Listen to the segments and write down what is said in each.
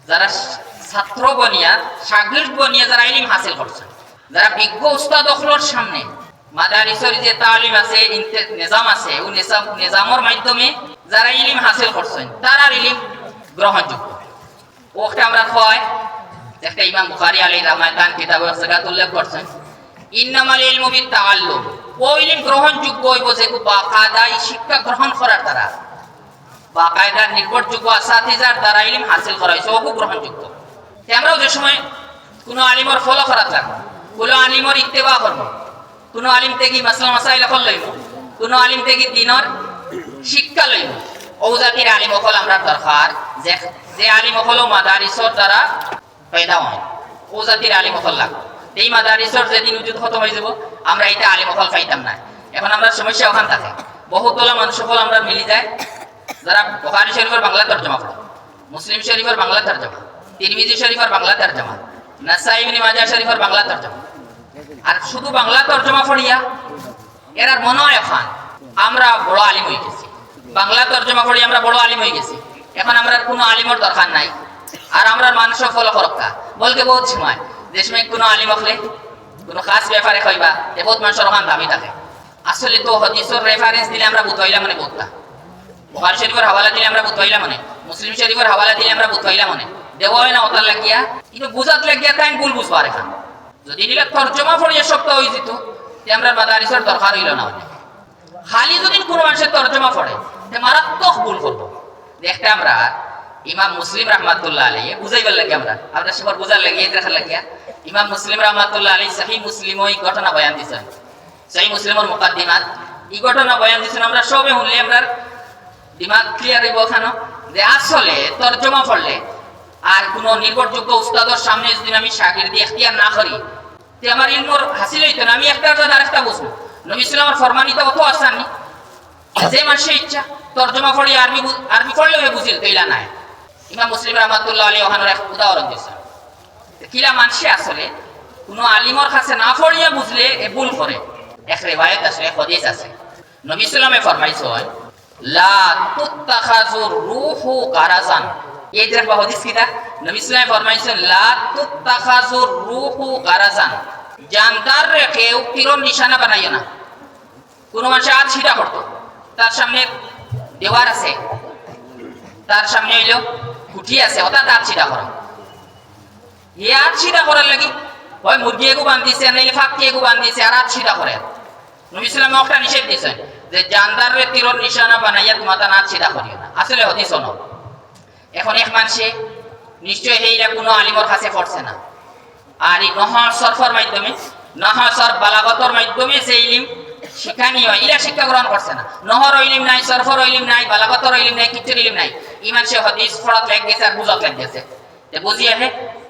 যারা ছাত্র বনিয়া শাগির্দ বনিয়া যারা ইলম হাসিল করছেন, যারা বিজ্ঞ উস্তাদ অখলর সামনে মাদারিসের যে তালিম আছে, নিজাম আছে, ও নিজামের মাধ্যমে যারা ইলম হাসিল করছেন তারা ইলম গ্রহণযোগ্য। ওটা আমরা কয় একটা ইমাম বুখারী আলাইহি রাহমাতান কিতাবে জাকাত উল্লেখ করছেন, ইন্নামাল ইলমু বিত-তাআল্লুম, ওই ইলম গ্রহণযোগ্য হইব যে বাকায়দাই শিক্ষা গ্রহণ করার দ্বারা, বাকায়দা নির্ভরযোগ্য আসাতিজার দ্বারা ইলম হাসিল করা হয়েছে, ওকে গ্রহণযোগ্য। আমরাও যে সময় কোনো আলিমর ফলো করা থাকবো, কোনো আলিমর ইত্তেবা করবো, কোনো আলিম থেকে মাসলা মাসাইল এখন লইব, কোনো আলিম থেকে দিনর শিক্ষা লইব, ও জাতির আলিম অকল আমরা দরকার। যে আলিম অকল মাদারিসর দ্বারা পয়দা হয়, ও জাতির আলিম অকল লাগবে। এই মাদারিসর যেদিন উজুদ খতম হয়ে যাব, আমরা এটা আলিম অকল পাইতাম না। এখন আমরা সমস্যা ওখান থাকে, বহুতলা মানুষ সকল আমরা মিলি যায় যারা বুখারী শরীফের বাংলা তরজমা পড়ে, মুসলিম শরীফের বাংলা তরজমা, তিরমিজি শরীফের বাংলা তরজমা, নাসাই ইবনে মাজাহ শরীফের বাংলা তরজমা, আর শুধু বাংলা তরজমা পড়িয়া এরার মনে হয় এখন আমরা বড় আলিম হয়ে গেছি, বাংলা তরজমা পড়ি আমরা বড় আলিম হয়ে গেছি, এখন আমরা কোনো আলিমের দরকার নাই, আর আমরা মানুষ ফলো করক্কা বলতে বহুত সময় যে সময় কোনো আলিম হলে কোনো খাস ব্যাপারে কইবা এ বহুত মানুষের ওখান দামি থাকে। আসলে তো হাদিসের রেফারেন্স দিলে আমরা বুঝাইলা মনে বোধটা, বুখারী শরীফের হাওয়ালা দিলে আমরা বুঝাইলা মনে, মুসলিম শরীফের হাওয়ালা দিলে আমরা বুঝাইলা মনে, দেওয়া হয় না ওটার লাগিয়া, কিন্তু বুঝাত লাগিয়া তাই ভুল বুঝবার এখন। যদি নিলে তরজমা পড়িয়ে শক্ত হয়ে যেত আমরা মাদারিসের দরকার হইল না। খালি যদি কোনো মানুষের তরজমা পড়ে মারাত্মক ভুল করবো। দেখতে আমরা ইমাম মুসলিম রহমাতুল্লাহ আলাইহি বুঝাইবার লাগে, আমরা সবার বুঝার লাগে দেখার লাগিয়া ইমাম মুসলিম রহমাতুল্লাহ আলাইহি সহিহ মুসলিম ওই ঘটনা বয়ান দিয়েছেন, সহিহ মুসলিমের মুকাদ্দিমাত এই ঘটনা বয়ান দিয়েছেন। আমরা সবে শুনলে আমরা দিমাগ ক্লিয়ার হইব ওখানে যে আসলে তরজমা পড়লে আর কোনো নির্ভরযোগ্য উস্তাদের সামনে যদি আমি শাগির্দি ইখতিয়ার না করি তে আমার ইলমর হাসিল হইতো না। আমি একটা আরেকটা বুঝবো, নবী সাল্লাল্লাহু ফরমানিতে অত আসানি যে মানুষের ইচ্ছা তরজমা পড়ি আরবি পড়লেও বুঝিল তৈলা নাই। ইমাম মুসলিম রহমাতুল্লাহ আলাইহি ওখানের এক উদাহরণ দিয়েছেন, কিলা মানুষে আসলে কোনো আলিমর কাছে না পড়িয়া বুঝলে এ ভুল করে। এক রিওয়ায়াত আছে, এক হাদিস আছে, নবী সাল্লাল্লাহু ফরমাইছেন লা তুত্তাখাযুর রূহু গারাজান। এই যে হাদিস কিটা নবী সাল্লাল্লাহু ফরমাইছেন লা তুত্তাখাযুর রূহু গারাজান, জানদার রেখে তীরের নিশানা বানাইও না। কোন মানুষ আজ ছিটা করতো, তার সামনে দেওয়ার আছে, তার সামনে হইল খুঁটি আছে, ওটা তার ছিটা করা, এ আর ছিটা করার লাগি হয় মুরগি এগু বান্ধিছে নাইলে ফাঁকি এগু বান্ধিছে আর আর ছিটা করে। নবী সাল্লাল্লাহু একটা নিষেধ দিয়েছেন যে জানদার রে তীরের নিশানা বানাইয়া তোমার না ছিটা করিও না। আসলে হাদিস শোনো, এখন এক মানুষে নিশ্চয় এইটা কোনো আলিমর কাছে পড়ছে না, আর এই নহর সরফর মাধ্যমে নহর সরফ বালাগতর মাধ্যমে যে ইলম শিখানি হয় এরা শিক্ষা গ্রহণ করছে না। নহর ইলম নাই, সরফর ইলম নাই, বালাগতর ইলম নাই, কিচ্ছুর ইলম নাই। ইমান সে হাদিস পড়াত লাগ গেছে আর বুঝাত লাগ গেছে, বুঝিয়ে হে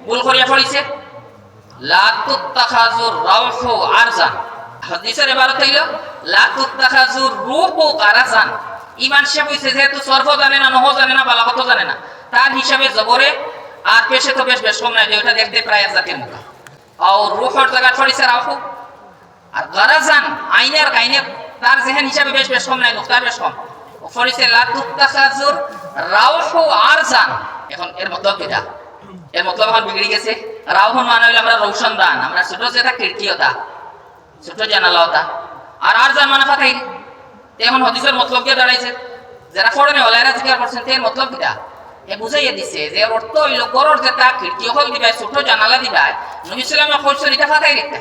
ভুল করিয়া পড়িছে। লা তুত্তাখাযুর রাউহু আরজান, হাদিসের ইবারত হইল লা তুত্তাখাযুর রূহু গারাজান। ইমান সে বুঝছে যেহেতু সরফ জানে না, নহর জানে না, বালাগত জানে না, তার হিসাবে জবরে আর পেশে তো বেশ কম নাই, যে ওটা দেখতে প্রায় এক জাতির মুখা। আর রূহর জায়গা পড়িছে রাউহু, আর গারাজান আইনের গাইনের তার যেহেন হিসাবে বেশ কম নাই, নুকতার বেশ কম পড়িছে লা তুত্তাখাযুর রাউহু আরজান। এখন এর মতলব কিটা? এর মতলব এখন বিগড়ে গেছে। রাউহুন মানে হইলো আমরা রৌশন দান, আমরা ছোট যেটা খিড়কিওতা, ছোট জানালা ওটা, আর আরজান মানে ফাতাই। এখন হাদিসের মতলব কি দাঁড়াইছে? যারা পড়েনি ওলাইরা জিজ্ঞাসা করছেন এর মতলব কিটা, এ বুঝাইয়া দিছে যে অর্থ হইল গরর যেটা খিড়কি হল দিবাই, ছোট জানালা দিবাই, নবী সাল্লাল্লাহু আলাইহি ওয়াসাল্লাম এটা ফাতাই রেখে।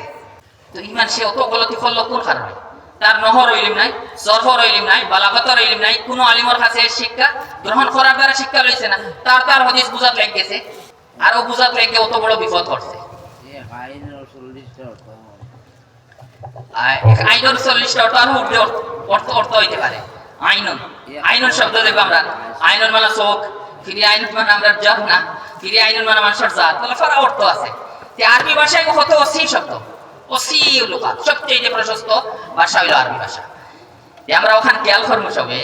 তো ইমান সে অত গলতি করলো কোন কারণে? তার নহর ইলম নাই, সরফর ইলম নাই, বালাগতর ইলম নাই, কোনো আলিমর কাছে শিক্ষা গ্রহণ করার দ্বারা শিক্ষা লইছে না, তার হাদিস বুঝাত লাগ গেছে, আর ও বুঝাত লাগে অত বড় বিপদ করছে। আইনের 40টা অর্থ আর অর্থ হইতে পারে। আইনুন শব্দ দেখবো আমরা, আইনুন মানে চোখ, ফিরি আইনুন মানে আমরা জাত না, ফিরি আইনুন মানে মানুষের জাত, তাহলে ফারা অর্থ আছে। আরবি ভাষায় কত অসীম শব্দ, অসীম লোকা, সবচেয়ে প্রশস্ত ভাষা হইল আরবি ভাষা। আমরা ওখানে খেয়াল করবো সবে,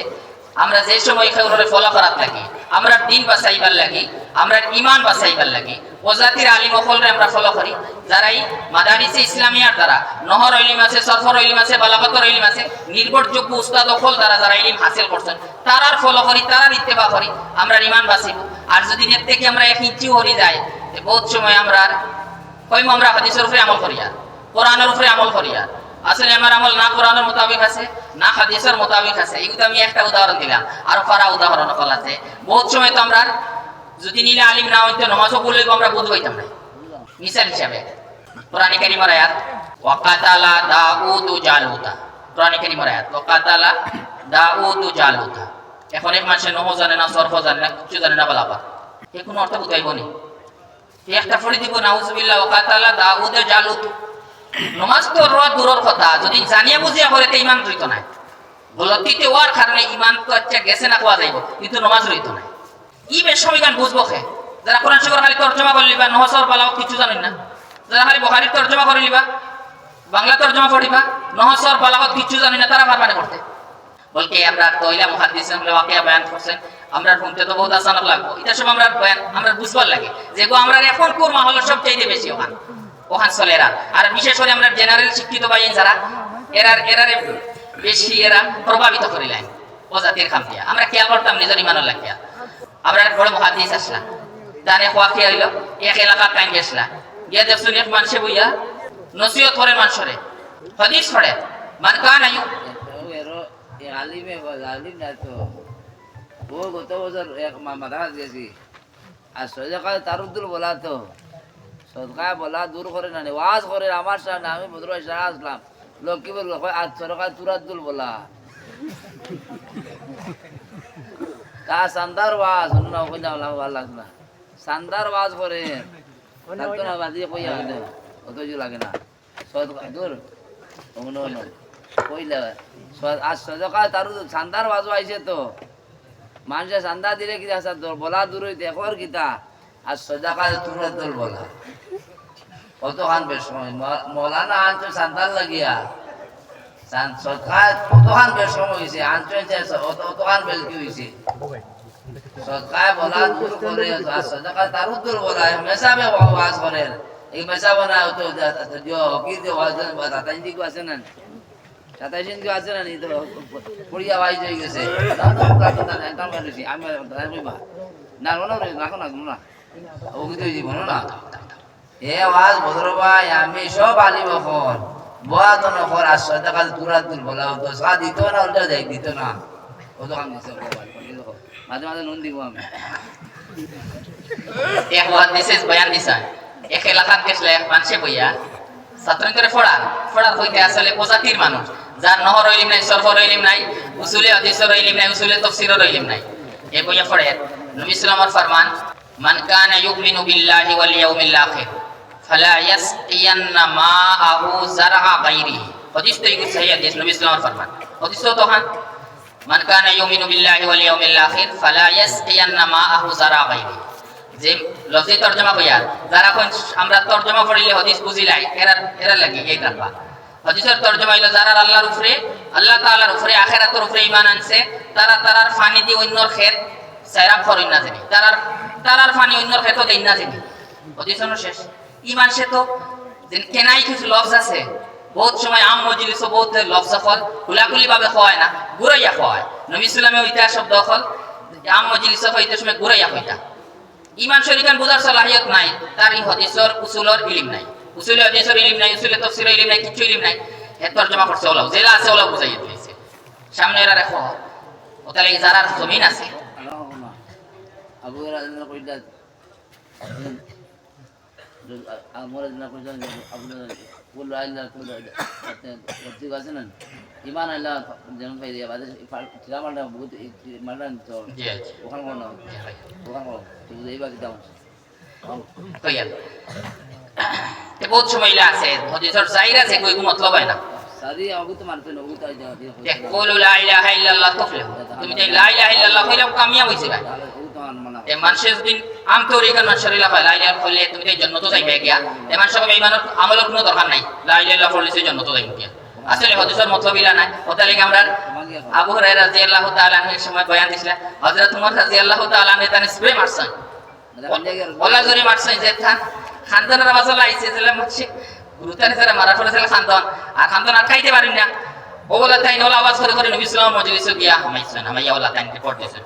আমরা যে সময় এখানে ফলো করার লাগি, আমরা দিন বাঁচাইবার লাগি, আমরা ইমান বাঁচাইবার লাগি, ও জাতির আলিম অকলরে আমরা ফলো করি যারাই মাদারিসে ইসলামিয়ার দ্বারা নহর ইলম আছে, সরফর ইলম আছে, বালাগতর ইলম আছে, নির্ভরযোগ্য উস্তাদ অকল দ্বারা যারা ইলম হাসিল করছেন তারার ফলো করি, তারার ইত্তেবা করি, আমরা ইমান বাঁচিব। আর যদি এর থেকে আমরা 1 ইঞ্চি হরি যাই বহুত সময় আমরা কইম আমরা হাদিসের উপরে আমল করিয়া কোরআনের উপরে আমল করিয়া আসলে আমার আমল না কোরআনের মোতাবেক আছে না হাদিসের মোতাবেক আছে। এগুলো আমি একটা উদাহরণ দিলাম, আর ফারা উদাহরণ কল আছে। বহুত সময় তো আমরা যদি নিলে আলিম না হইতো নামাজও পড়লে আমরা বুঝ হইতাম না। মিসাল হিসাবে কোরআনে কারীমের আয়াত ওয়াকাতালা দাউদু জালুতা, কোরআনে কারীমের আয়াত ওয়াকাতালা দাউদু জালুতা। এখন এক মানুষে নহো জানে না, সরফ জানে না, কিছু জানে না, বলাবা এ কোনো অর্থ বুঝাইব নি? একটা ফড়ি দিব নাউজুবিল্লাহ ওয়াকাতালা দাউদু জালুত। নমাজ তো দূরের কথা, যদি জানিয়া বুঝিয়া করে তে ইমান রইতো না। গলতিতে ওয়ার কারণে ইমান তো আচ্ছা গেছে না কোয়া যাইব, কিন্তু নমাজ রইতো না। ই বেশ সবিগান বুঝবো খে যারা কোরআন শরীফ খালি তরজমা করে লিবা, নহসর বালাও কিছু জানেন না। যারা খালি বুখারীর তরজমা করে লিবা, বাংলা তরজমা পড়িবা, নহসর বালাও কিছু জানেন না, তারা পারবে না করতে। বলকে আমরা তইলা মুহাদ্দিস ওয়াকিয়া বয়ান করছেন, আমরা শুনতে তো বহুত আসান লাগবো। এটা সব আমরা বয়ান আমরা বুঝবার লাগে যে গো আমরা এখন কোন মাহল সব চাইতে বেশি ওখান চলে এরা। আর বিশেষ করে আমরা জেনারেল শিক্ষিত ভাই যারা এরারে বেশি এরা প্রভাবিত করিলেন ও জাতির খাম দিয়া। আমরা খেয়াল করতাম নিজের ইমানের লাগিয়া। আমরা বড় মুহাদ্দিস আসলা দানে খোয়া খেয়ে হইল এক এলাকা টাইম গেছলা গিয়া দেখছুন এক মানুষে বইয়া নসিহত করে মানুষরে হাদিস পড়ে মান কানা আলিমে আলিম না তো ও গত বছর এক মাদ্রাসা গেছি আর সজাকাল তারুদ্দুল বলা তো সদকা বলা দূর করে না ওয়াজ করে আমার সামনে। আমি মাদ্রাসা আসলাম, লোক কি বললো আজ সরকার তুরাদ্দুল বলা তা সান্দার ওয়াজ শুনুন ওখানে ভালো লাগছে না। সান্দার ওয়াজ করে না বাজিয়ে কইয়া হইলে অত কিছু লাগে না। সদকা দূর অন্য কইলে আজ সজকাল তার সান্দার ওয়াজ আইছে তো মানুষের সান্দা দিলে কি বলা দূর হইতে একর কিতা আর সজাকাল তুরাদ্দুল বলা কতখান বেশ সময় মৌলানা আনছো সান্তাল লাগিয়া কতখান বেশ সময় হয়েছে আনছো অতখান বেল কি হয়েছে সৎকায় বলা দূর করে সদকা তারও দূর বলা মেসাবে ওয়াজ করেন এই মেসা বনা তো হকি যে ওয়াজ দাতাইন দিকে আছে না 27 দিকে আছে না নি তো পড়িয়া ওয়াজ হয়ে গেছে আমি কইবা না রাখো না ওকে তো জীবন না এ ওয়াজ ভদ্র ভাই আমি সব আলিম এখন বয়া তো নকর আর সদাকাল তুরাদ্দুল বলা হতো সা দিত না উল্টা যাই দিত না ও তো কাম দিছে মাঝে মাঝে নুন দিব আমি এক মুহাদ্দিস বয়ান দিছেন এক এলাকাত গেছলে এক মানুষে বইয়া ছাত্রদের ফড়ার হইতে আসলে প্রজাতির মানুষ যার নহর ইলম নাই, সরফর ইলম নাই, উসুলে হাদিসের ইলম নাই, উসুলে তাফসীরের ইলম নাই। এ বইয়া পড়ে নবী সাল্লাল্লাহু আলাইহি ফরমান মান কানা ইউমিনু বিল্লাহি ওয়াল ইয়াউমিল আখির ফালা ইয়াসকিয়ান্না মাআহু জারআ গায়রিহি। হাদিস তো এই সহিহ হাদিস নবী সাল্লাল্লাহু আলাইহি ফরমান। হাদিস তো হ্যাঁ মান কানা ইউমিনু বিল্লাহি ওয়াল ইয়াউমিল আখির ফালা ইয়াসকিয়ান্না মাআহু জারআ গায়রিহি। যে লফজি তরজমা কইয়া যারা কোন আমরা তরজমা পড়িলে হাদিস বুঝিলাই এরা লাগি এই কারবা। হাদিসের তরজমা হইলো যারা আল্লাহর উপরে আল্লাহ তাআলার উপরে আখিরাতের উপরে ঈমান আনছে তারার ফানি দি অন্যর খেত সাইরাম করেন না জানি তারার ফানি অন্যর খেত দেন না জানি। হাদিসের শেষ ঈমান সে তো কেনাই কিছু লফজ আছে বহুত সময় আম মজলিসও বহুত লফজ ফল খুলাখুলি ভাবে হয় না, ঘুরাইয়া হয়। নবী সাল্লাল্লাহু আলাইহি ওয়াসাল্লাম শব্দ ফল আম মজলিসও হইতে সময় ঘুরাইয়া হইতা। ঈমান শরীকান বুঝার সালাহিয়ত নাই, তার এই হাদিসের উসুলের ইলম নাই, উসুলে হাদিসের ইলম নাই, উসুলে তাফসীরের ইলম নাই, কিছু ইলম নাই। এত তরজমা করছে ওলাও জেলা আছে ওলাও বুঝাইয়া দিয়েছে সামনে এরা রাখো ওতালে যারা জমিন আছে আবু রাজনা কইলা আমরা না কইলা আবু বলল আল্লাহ ঠিক আছে না ইমান আল্লাহ যেন পাই দিয়া বাদে তিলামালটা বহুত মালন তো ওখান কোন তুই এইবা কি দাও কইয়া তে বহুত সময় আছে হাদিসের জাহির আছে কই মতলব হয় না সাদি আবু তো মানতে নবু তাই দাও দেখ বলো লা ইলাহা ইল্লাল্লাহ তুফলিহ। তুমি যে লা ইলাহা ইল্লাল্লাহ কইলে কামিয়াব হইছে ভাই। এ মানুষের দিন আম তরিকার মানুষের ইলাহা লা ইলাহা কইলে তুমি যে জান্নাতে যাইবে গিয়া এ মানুষের ঈমানের আমলের কোনো দরকার নাই, লা ইলাহা ইল্লাল্লাহ কইলে সে জান্নাতে যাইবে গিয়া। আসলে হাদিসের মতলব ইলা নাই। ওতালে আমরা আবু হুরায়রা রাদিয়াল্লাহু তাআলা আনহু সময় বয়ান দিছিলেন হযরত উমর রাদিয়াল্লাহু তাআলা আনহু তানে স্প্রে মারছেন ওলা জরি মারছেন যে খানদানের আওয়াজ লাইছে যে মারছে গুরুতারে যারা মারা পড়েছিল খানদান আর খাইতে পারেন না। ওলা তাই ওলা আওয়াজ করে নবী সাল্লাল্লাহু আলাইহি ওয়াসাল্লাম মজলিসে গিয়া হামাইছেন হামাইয়া ওলা তাইকে পড়তেছেন।